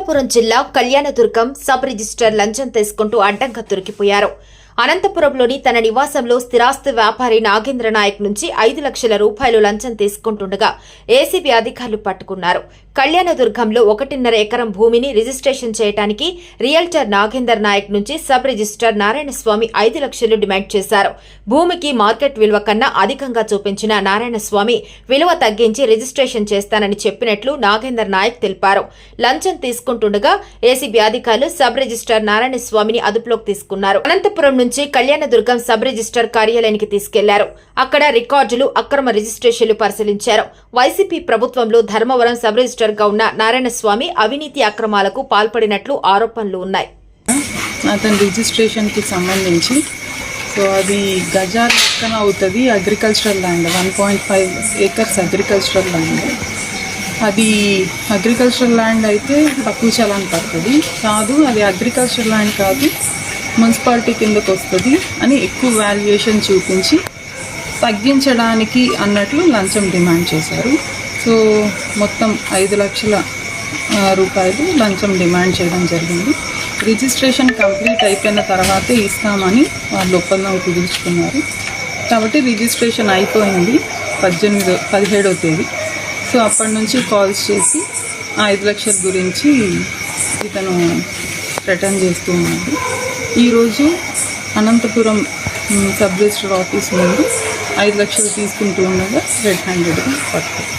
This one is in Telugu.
అనంతపురం జిల్లా కళ్యాణదుర్గం సబ్ రిజిస్టర్ లంచం తీసుకుంటూ అడ్డంగా దొరికిపోయారు. అనంతపురంలోని తన నివాసంలో స్థిరాస్తి వ్యాపారి నాగేంద్ర నాయక్ నుంచి 5 లక్షల రూపాయలు లంచం తీసుకుంటుండగా ఏసీబీ అధికారులు పట్టుకున్నారు. కళ్యాణదుర్గంలో 1.5 ఎకరం భూమిని రిజిస్ట్రేషన్ చేయడానికి రియల్టర్ నాగేందర్ నాయక్ నుంచి సబ్ రిజిస్టర్ నారాయణస్వామి 5 లక్షలు డిమాండ్ చేశారు. భూమికి మార్కెట్ విలువ కన్నా అధికంగా చూపించిన నారాయణస్వామి విలువ తగ్గించి రిజిస్ట్రేషన్ చేస్తానని చెప్పినట్లు నాగేందర్ నాయక్ తెలిపారు. లంచం తీసుకుంటుండగా ఏసీబీ అధికారులు సబ్ రిజిస్టర్ నారాయణస్వామిని అదుపులోకి తీసుకున్నారు. అనంతపురం నుంచి కళ్యాణదుర్గం సబ్ రిజిస్టర్ కార్యాలయానికి తీసుకెళ్లారు. అక్కడ రికార్డులు, అక్రమ రిజిస్ట్రేషన్లు పరిశీలించారు. వైసీపీ ప్రభుత్వంలో ధర్మవరం సబ్ రిజిస్టర్ గా ఉన్న నారాయణస్వామి అవినీతి అక్రమాలకు పాల్పడినట్లు ఆరోపణలు ఉన్నాయి. అతని రిజిస్ట్రేషన్ కి సంబంధించి అది గజాల లెక్కన అవుతుంది. Agricultural land 1.5 acres agricultural land. అది అగ్రికల్చరల్ ల్యాండ్ అయితే తక్కువ చలాన్ పడుతుంది కాదు, అది అగ్రికల్చరల్ ల్యాండ్ కాదు, మున్సిపాలిటీ కిందకు వస్తుంది అని ఎక్కువ వాల్యుయేషన్ చూపించి తగ్గించడానికి అన్నట్లు లంచం డిమాండ్ చేశారు. సో మొత్తం 5 లక్షల రూపాయలు లంచం డిమాండ్ చేయడం జరిగింది. రిజిస్ట్రేషన్ కంప్లీట్ అయిపోయిన తర్వాతే ఇస్తామని వాళ్ళు ఒప్పందం కుదుర్చుకున్నారు. కాబట్టి రిజిస్ట్రేషన్ అయిపోయింది 17వ తేదీ. సో అప్పటి నుంచి కాల్స్ చేసి 5 లక్షల గురించి ఇతను రిటర్న్ చేస్తూ ఉన్నాడు. ఈరోజు అనంతపురం సబ్ రిజిస్టర్ ఆఫీస్ ముందు 5 లక్షలు తీసుకుంటూ ఉండగా రెడ్ హ్యాండెడ్గా పట్టుకుంది.